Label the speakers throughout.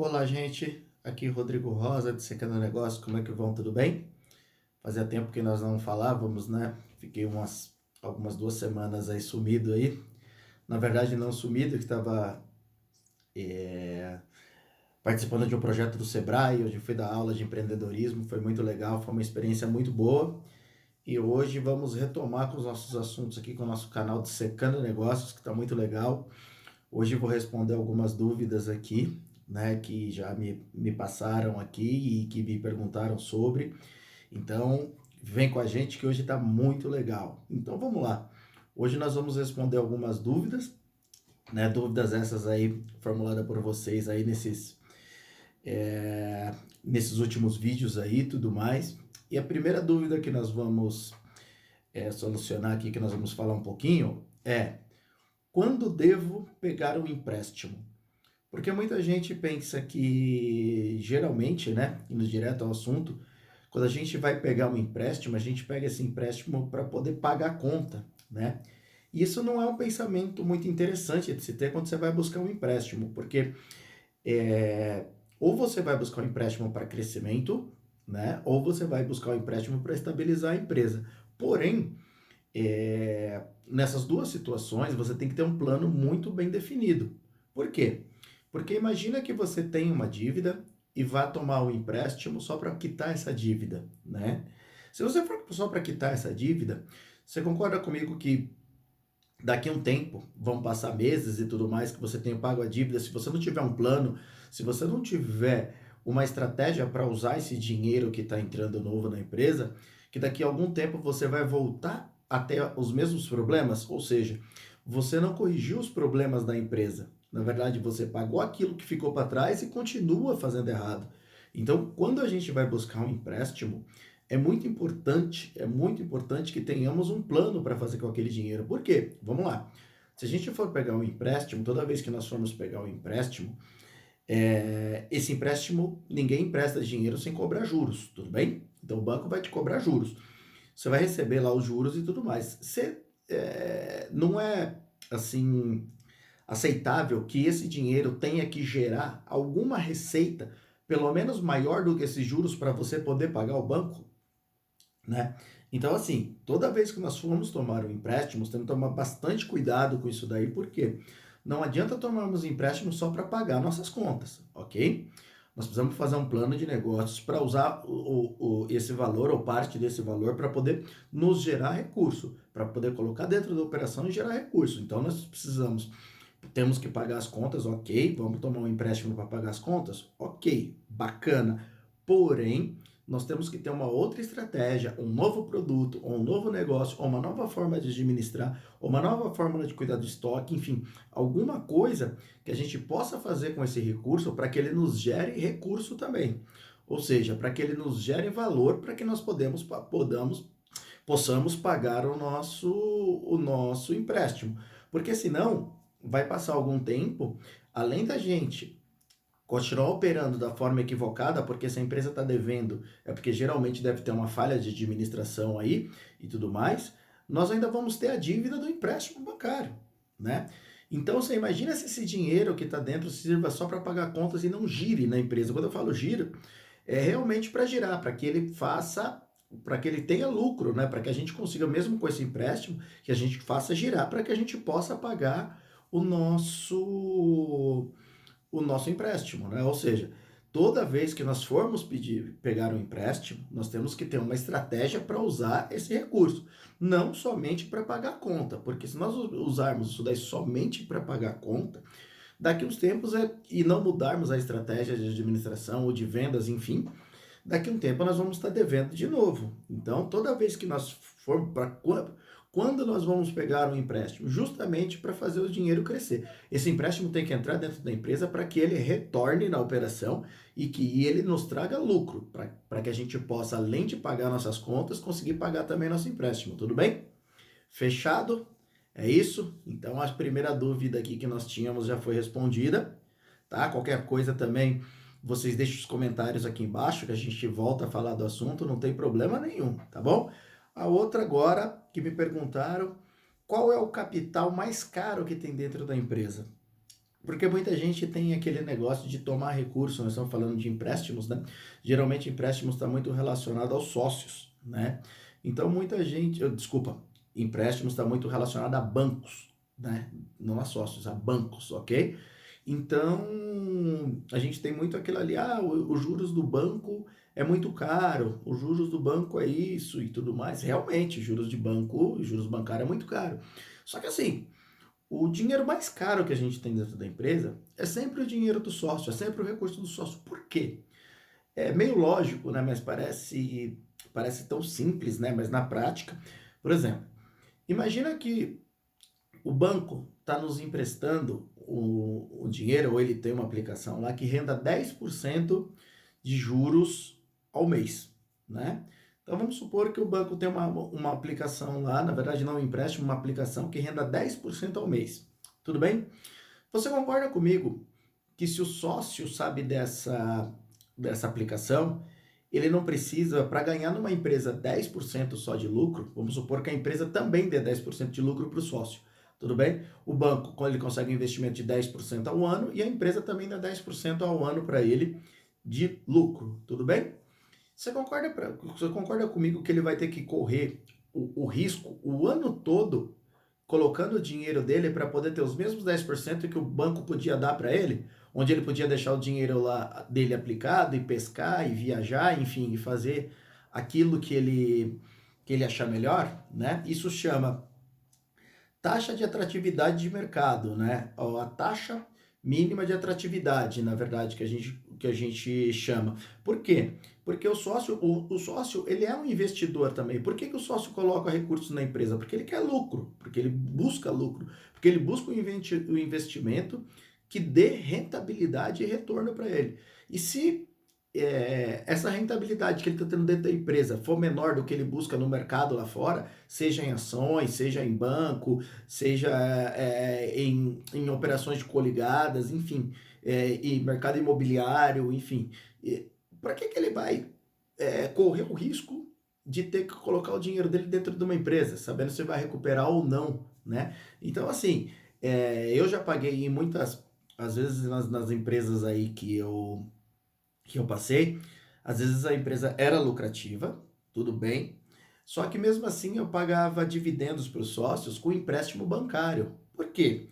Speaker 1: Olá, gente. Aqui Rodrigo Rosa, de Secando Negócio. Como é que vão? Tudo bem? Fazia tempo que nós não falávamos, né? Fiquei algumas 2 semanas aí sumido aí. Na verdade, não sumido, que estava participando de um projeto do Sebrae, onde fui dar aula de empreendedorismo. Foi muito legal, foi uma experiência muito boa. E hoje vamos retomar com os nossos assuntos aqui com o nosso canal de Secando Negócios, que está muito legal. Hoje eu vou responder algumas dúvidas aqui, né, que já me passaram aqui e que me perguntaram sobre. Então, vem com a gente que hoje está muito legal. Então, vamos lá. Hoje nós vamos responder algumas dúvidas, né, dúvidas essas aí formuladas por vocês aí nesses últimos vídeos aí e tudo mais. E a primeira dúvida que nós vamos solucionar aqui, que nós vamos falar um pouquinho, é: quando devo pegar um empréstimo? Porque muita gente pensa que, geralmente, né, indo direto ao assunto, quando a gente vai pegar um empréstimo, a gente pega esse empréstimo para poder pagar a conta, né? E isso não é um pensamento muito interessante de se ter quando você vai buscar um empréstimo, porque é, ou você vai buscar um empréstimo para crescimento, né? Ou você vai buscar um empréstimo para estabilizar a empresa. Porém, nessas duas situações, você tem que ter um plano muito bem definido. Por quê? Porque imagina que você tem uma dívida e vá tomar um empréstimo só para quitar essa dívida, né? Se você for só para quitar essa dívida, você concorda comigo que daqui a um tempo, vão passar meses e tudo mais, que você tenha pago a dívida, se você não tiver um plano, se você não tiver uma estratégia para usar esse dinheiro que está entrando novo na empresa, que daqui a algum tempo você vai voltar a ter os mesmos problemas, ou seja, você não corrigiu os problemas da empresa. Na verdade, você pagou aquilo que ficou para trás e continua fazendo errado. Então, quando a gente vai buscar um empréstimo, é muito importante que tenhamos um plano para fazer com aquele dinheiro. Por quê? Vamos lá. Se a gente for pegar um empréstimo, toda vez que nós formos pegar um empréstimo, esse empréstimo, ninguém empresta dinheiro sem cobrar juros, tudo bem? Então o banco vai te cobrar juros. Você vai receber lá os juros e tudo mais. Não é assim aceitável que esse dinheiro tenha que gerar alguma receita, pelo menos maior do que esses juros, para você poder pagar o banco, né? Então, assim, toda vez que nós formos tomar um empréstimo, temos que tomar bastante cuidado com isso daí, porque não adianta tomarmos empréstimo só para pagar nossas contas, ok? Nós precisamos fazer um plano de negócios para usar esse valor ou parte desse valor para poder nos gerar recurso, para poder colocar dentro da operação e gerar recurso. Então, temos que pagar as contas, ok? Vamos tomar um empréstimo para pagar as contas? Ok, bacana. Porém, nós temos que ter uma outra estratégia, um novo produto, ou um novo negócio, ou uma nova forma de administrar, ou uma nova forma de cuidar do estoque, enfim, alguma coisa que a gente possa fazer com esse recurso para que ele nos gere recurso também. Ou seja, para que ele nos gere valor para que nós possamos pagar o nosso empréstimo. Porque senão, vai passar algum tempo, além da gente continuar operando da forma equivocada, porque se a empresa está devendo, é porque geralmente deve ter uma falha de administração aí e tudo mais, nós ainda vamos ter a dívida do empréstimo bancário, né? Então você imagina se esse dinheiro que está dentro sirva só para pagar contas e não gire na empresa. Quando eu falo giro, é realmente para girar, para que ele faça, para que ele tenha lucro, né? Para que a gente consiga, mesmo com esse empréstimo, que a gente faça girar, para que a gente possa pagar o nosso o nosso empréstimo, né? Ou seja, toda vez que nós formos pegar um empréstimo, nós temos que ter uma estratégia para usar esse recurso, não somente para pagar a conta, porque se nós usarmos isso daí somente para pagar a conta, daqui uns tempos e não mudarmos a estratégia de administração ou de vendas, enfim, daqui a um tempo nós vamos estar devendo de novo. Então, toda vez que nós formos para quando nós vamos pegar um empréstimo? Justamente para fazer o dinheiro crescer. Esse empréstimo tem que entrar dentro da empresa para que ele retorne na operação e que ele nos traga lucro, para que a gente possa, além de pagar nossas contas, conseguir pagar também nosso empréstimo. Tudo bem? Fechado? É isso? Então, a primeira dúvida aqui que nós tínhamos já foi respondida, tá? Qualquer coisa também, vocês deixem os comentários aqui embaixo, que a gente volta a falar do assunto, não tem problema nenhum, tá bom? A outra agora, que me perguntaram, qual é o capital mais caro que tem dentro da empresa? Porque muita gente tem aquele negócio de tomar recurso, nós estamos falando de empréstimos, né? Geralmente empréstimos está muito relacionado aos sócios, né? Então muita gente, desculpa, empréstimos está muito relacionado a bancos, né? Não a sócios, a bancos, ok? Então a gente tem muito aquilo ali, os juros do banco é muito caro, os juros do banco é isso e tudo mais. Realmente, juros de banco, juros bancários é muito caro. Só que assim, o dinheiro mais caro que a gente tem dentro da empresa é sempre o dinheiro do sócio, é sempre o recurso do sócio. Por quê? É meio lógico, né? Mas parece tão simples, né? Mas na prática, por exemplo, imagina que o banco está nos emprestando o dinheiro, ou ele tem uma aplicação lá que renda 10% de juros ao mês, né? Então vamos supor que o banco tem uma aplicação lá, na verdade não um empréstimo, uma aplicação que renda 10% ao mês. Tudo bem? Você concorda comigo que se o sócio sabe dessa aplicação, ele não precisa, para ganhar numa empresa 10% só de lucro, vamos supor que a empresa também dê 10% de lucro para o sócio. Tudo bem? O banco, quando ele consegue um investimento de 10% ao ano, e a empresa também dá 10% ao ano para ele de lucro. Tudo bem? Você concorda comigo que ele vai ter que correr o risco o ano todo colocando o dinheiro dele para poder ter os mesmos 10% que o banco podia dar para ele? Onde ele podia deixar o dinheiro lá dele aplicado e pescar e viajar, enfim, e fazer aquilo que ele achar melhor, né? Isso chama taxa de atratividade de mercado, né? A taxa mínima de atratividade, na verdade, que a gente chama. Por quê? Porque o sócio, ele é um investidor também. Por que o sócio coloca recursos na empresa? Porque ele quer lucro, porque ele busca lucro, porque ele busca o investimento que dê rentabilidade e retorno para ele. E se essa rentabilidade que ele está tendo dentro da empresa for menor do que ele busca no mercado lá fora, seja em ações, seja em banco, seja em operações de coligadas, enfim, em mercado imobiliário, enfim, para que ele vai correr o risco de ter que colocar o dinheiro dele dentro de uma empresa, sabendo se vai recuperar ou não, né? Então, assim, eu já paguei em muitas, às vezes nas empresas aí que eu passei, às vezes a empresa era lucrativa, tudo bem, só que mesmo assim eu pagava dividendos para os sócios com empréstimo bancário. Por quê?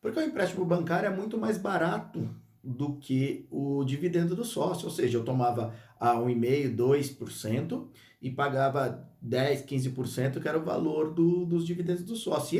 Speaker 1: Porque o empréstimo bancário é muito mais barato do que o dividendo do sócio, ou seja, eu tomava a 1,5%, 2% e pagava 10, 15%, que era o valor dos dividendos do sócio.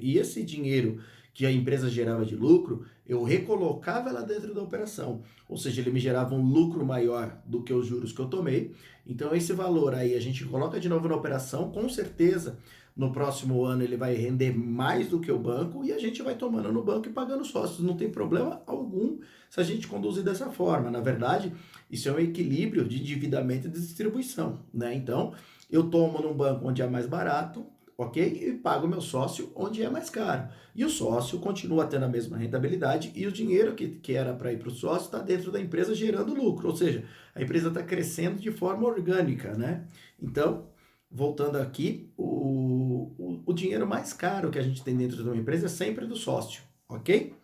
Speaker 1: E esse dinheiro que a empresa gerava de lucro, eu recolocava ela dentro da operação, ou seja, ele me gerava um lucro maior do que os juros que eu tomei. Então esse valor aí a gente coloca de novo na operação, com certeza no próximo ano ele vai render mais do que o banco e a gente vai tomando no banco e pagando sócios. Não tem problema algum se a gente conduzir dessa forma. Na verdade, isso é um equilíbrio de endividamento e de distribuição, né? Então, eu tomo num banco onde é mais barato, ok? E pago meu sócio onde é mais caro. E o sócio continua tendo a mesma rentabilidade e o dinheiro que era para ir para o sócio está dentro da empresa gerando lucro. Ou seja, a empresa está crescendo de forma orgânica, né? Então, voltando aqui, o dinheiro mais caro que a gente tem dentro de uma empresa é sempre do sócio, ok?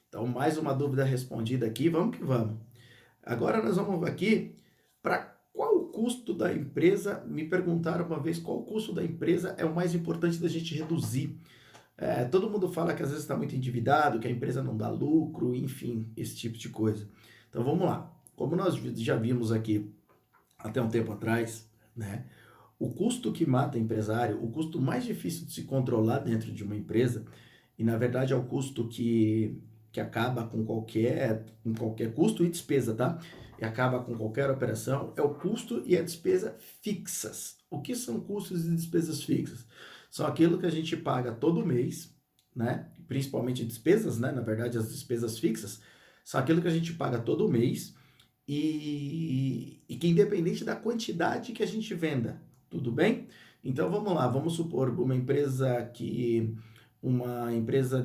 Speaker 1: Então, mais uma dúvida respondida aqui, vamos que vamos. Agora nós vamos aqui para qual o custo da empresa. Me perguntaram uma vez qual o custo da empresa é o mais importante da gente reduzir. Todo mundo fala que às vezes está muito endividado, que a empresa não dá lucro, enfim, esse tipo de coisa. Então vamos lá. Como nós já vimos aqui até um tempo atrás, né? O custo que mata empresário, o custo mais difícil de se controlar dentro de uma empresa, e na verdade é o custo que acaba com qualquer custo e despesa, tá? E acaba com qualquer operação, é o custo e a despesa fixas. O que são custos e despesas fixas? São aquilo que a gente paga todo mês, né? Principalmente despesas, né? Na verdade, as despesas fixas são aquilo que a gente paga todo mês e que independente da quantidade que a gente venda, tudo bem? Então vamos lá, vamos supor uma empresa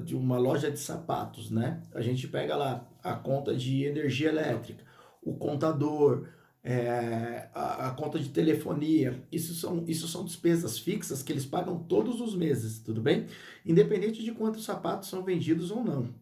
Speaker 1: de uma loja de sapatos, né? A gente pega lá a conta de energia elétrica, o contador, a conta de telefonia, isso são despesas fixas que eles pagam todos os meses, tudo bem? Independente de quantos sapatos são vendidos ou não.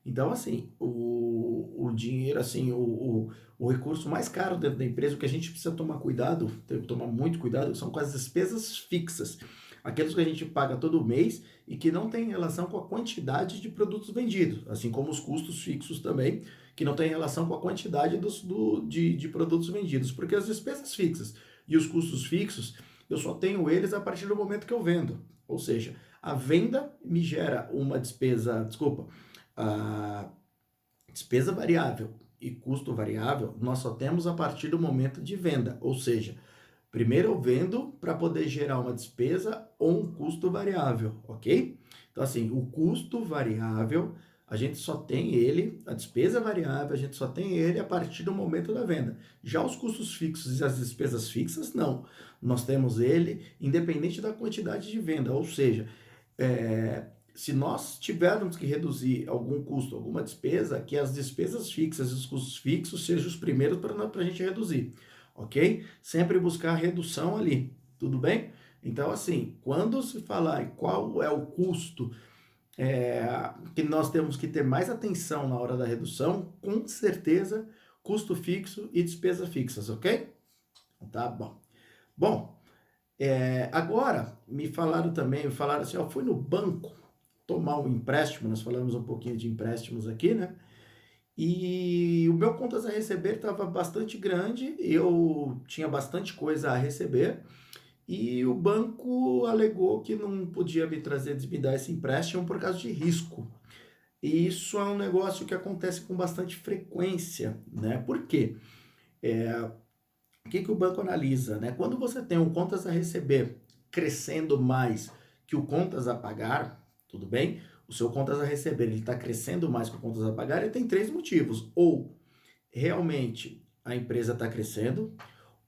Speaker 1: Então, assim, o dinheiro, assim, o recurso mais caro dentro da empresa, o que a gente precisa tomar cuidado, tem que tomar muito cuidado, são com as despesas fixas. Aqueles que a gente paga todo mês e que não tem relação com a quantidade de produtos vendidos, assim como os custos fixos também, que não tem relação com a quantidade de produtos vendidos. Porque as despesas fixas e os custos fixos, eu só tenho eles a partir do momento que eu vendo. Ou seja, a venda me gera uma despesa, desculpa, a despesa variável e custo variável nós só temos a partir do momento de venda, ou seja, primeiro eu vendo para poder gerar uma despesa ou um custo variável, ok? Então, assim, o custo variável, a gente só tem ele, a despesa variável, a gente só tem ele a partir do momento da venda. Já os custos fixos e as despesas fixas, não. Nós temos ele independente da quantidade de venda, ou seja, se nós tivermos que reduzir algum custo, alguma despesa, que as despesas fixas e os custos fixos sejam os primeiros para a gente reduzir, ok? Sempre buscar a redução ali, tudo bem? Então, assim, quando se falar em qual é o custo que nós temos que ter mais atenção na hora da redução, com certeza, custo fixo e despesas fixas, ok? Tá bom. Bom, agora me falaram assim, ó, fui no banco tomar um empréstimo, nós falamos um pouquinho de empréstimos aqui, né? E o meu contas a receber estava bastante grande, eu tinha bastante coisa a receber, e o banco alegou que não podia me dar esse empréstimo por causa de risco. E isso é um negócio que acontece com bastante frequência, né? Por quê? O que que o banco analisa, né? Quando você tem um contas a receber crescendo mais que o contas a pagar, tudo bem? O seu contas a receber ele está crescendo mais que o contas a pagar, ele tem três motivos. Ou realmente a empresa está crescendo,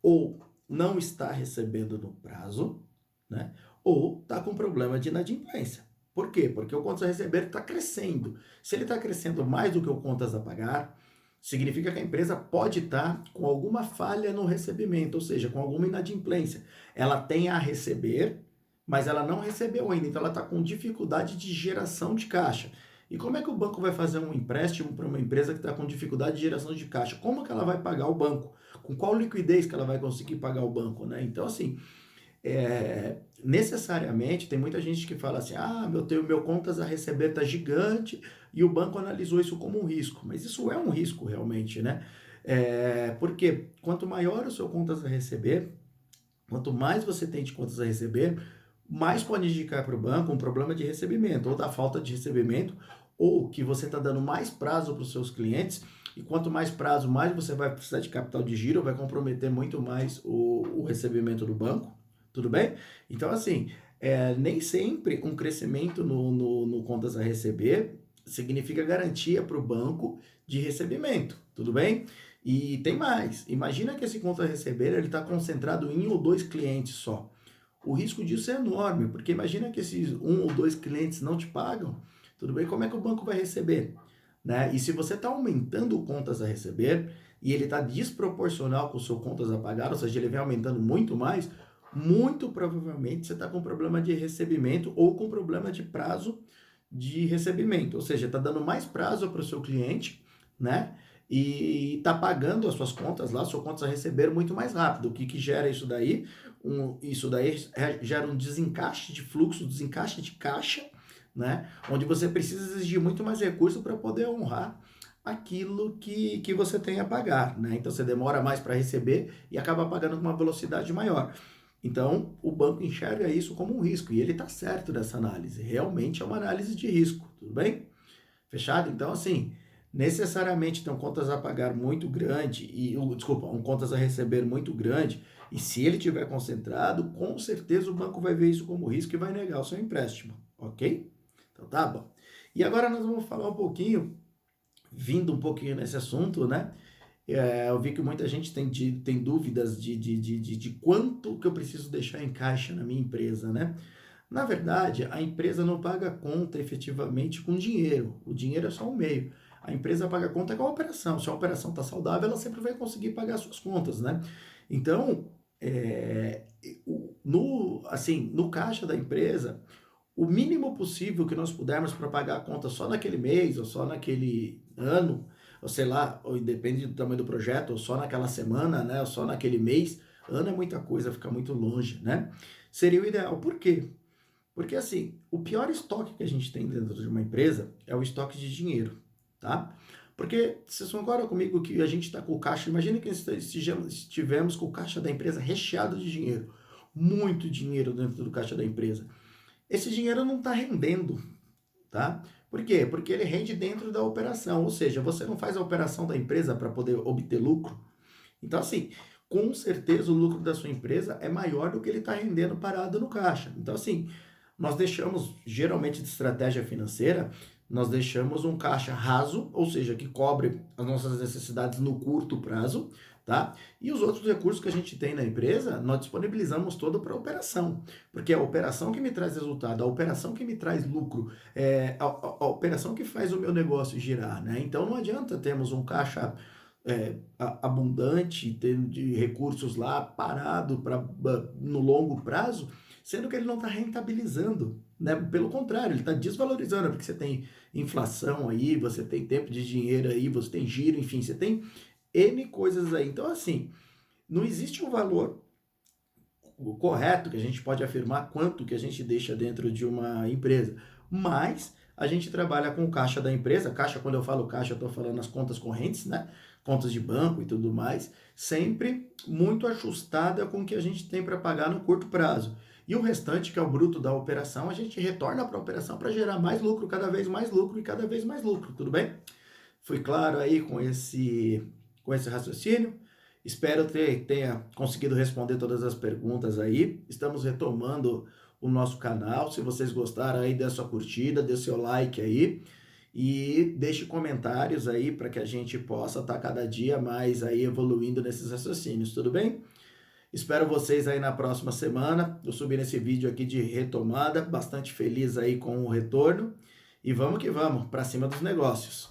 Speaker 1: ou não está recebendo no prazo, né? Ou está com problema de inadimplência. Por quê? Porque o contas a receber está crescendo. Se ele está crescendo mais do que o contas a pagar, significa que a empresa pode estar com alguma falha no recebimento, ou seja, com alguma inadimplência. Ela tem a receber, mas ela não recebeu ainda, então ela está com dificuldade de geração de caixa. E como é que o banco vai fazer um empréstimo para uma empresa que está com dificuldade de geração de caixa? Como que ela vai pagar o banco? Com qual liquidez que ela vai conseguir pagar o banco, né? Então, assim, necessariamente tem muita gente que fala assim, ah, meu contas a receber tá gigante e o banco analisou isso como um risco, mas isso é um risco realmente, né? Porque quanto maior o seu contas a receber, quanto mais você tem de contas a receber, mais pode indicar para o banco um problema de recebimento, ou da falta de recebimento, ou que você está dando mais prazo para os seus clientes, e quanto mais prazo, mais você vai precisar de capital de giro, vai comprometer muito mais o recebimento do banco, tudo bem? Então, assim, nem sempre um crescimento no contas a receber significa garantia para o banco de recebimento, tudo bem? E tem mais, imagina que esse conta a receber ele está concentrado em um ou dois clientes só. O risco disso é enorme, porque imagina que esses um ou dois clientes não te pagam, tudo bem? Como é que o banco vai receber? Né? E se você está aumentando contas a receber e ele está desproporcional com o seu contas a pagar, ou seja, ele vem aumentando muito mais, muito provavelmente você está com problema de recebimento ou com problema de prazo de recebimento, ou seja, está dando mais prazo para o seu cliente, né? E está pagando as suas contas lá, suas contas a receber muito mais rápido. O que, que gera isso daí? Isso daí gera um desencaixe de fluxo, desencaixe de caixa, né? Onde você precisa exigir muito mais recurso para poder honrar aquilo que você tem a pagar, né? Então você demora mais para receber e acaba pagando com uma velocidade maior. Então, o banco enxerga isso como um risco e ele está certo nessa análise. Realmente é uma análise de risco, tudo bem? Fechado? Então, assim, necessariamente tem um contas a pagar muito grande desculpa, um contas a receber muito grande e se ele tiver concentrado, com certeza o banco vai ver isso como risco e vai negar o seu empréstimo, ok? Então, tá bom. E agora nós vamos falar um pouquinho, vindo um pouquinho nesse assunto, né? Eu vi que muita gente tem dúvidas de quanto que eu preciso deixar em caixa na minha empresa, né? Na verdade, a empresa não paga a conta efetivamente com dinheiro. O dinheiro é só um meio. A empresa paga a conta com a operação. Se a operação está saudável, ela sempre vai conseguir pagar suas contas, né? Então, assim, no caixa da empresa, o mínimo possível que nós pudermos para pagar a conta só naquele mês, ou só naquele ano, ou sei lá, ou depende do tamanho do projeto, ou só naquela semana, né, ou só naquele mês, ano é muita coisa, fica muito longe, né? Seria o ideal. Por quê? Porque assim, o pior estoque que a gente tem dentro de uma empresa é o estoque de dinheiro, tá? Porque vocês concordam comigo que a gente está com o caixa, imagina que estivemos com o caixa da empresa recheado de dinheiro, muito dinheiro dentro do caixa da empresa. Esse dinheiro não está rendendo, tá? Por quê? Porque ele rende dentro da operação, ou seja, você não faz a operação da empresa para poder obter lucro. Então, assim, com certeza o lucro da sua empresa é maior do que ele está rendendo parado no caixa. Então, assim, nós deixamos, geralmente de estratégia financeira, nós deixamos um caixa raso, ou seja, que cobre as nossas necessidades no curto prazo, tá? E os outros recursos que a gente tem na empresa, nós disponibilizamos todo para a operação, porque é a operação que me traz resultado, a operação que me traz lucro, a operação que faz o meu negócio girar, né? Então não adianta termos um caixa abundante, de recursos lá parado no longo prazo, sendo que ele não está rentabilizando, né? Pelo contrário, ele está desvalorizando, porque você tem inflação aí, você tem tempo de dinheiro aí, você tem giro, enfim, você tem N coisas aí. Então, assim, não existe um valor correto que a gente pode afirmar quanto que a gente deixa dentro de uma empresa, mas a gente trabalha com o caixa da empresa. Caixa, quando eu falo caixa, eu estou falando as contas correntes, né? Contas de banco e tudo mais, sempre muito ajustada com o que a gente tem para pagar no curto prazo. E o restante, que é o bruto da operação, a gente retorna para a operação para gerar mais lucro, cada vez mais lucro e cada vez mais lucro, tudo bem? Fui claro aí com esse raciocínio? Espero tenha conseguido responder todas as perguntas aí. Estamos retomando o nosso canal. Se vocês gostaram aí, dê sua curtida, dê seu like aí e deixe comentários aí para que a gente possa estar cada dia mais aí evoluindo nesses raciocínios, tudo bem? Espero vocês aí na próxima semana. Eu subi nesse vídeo aqui de retomada, bastante feliz aí com o retorno. E vamos que vamos, para cima dos negócios.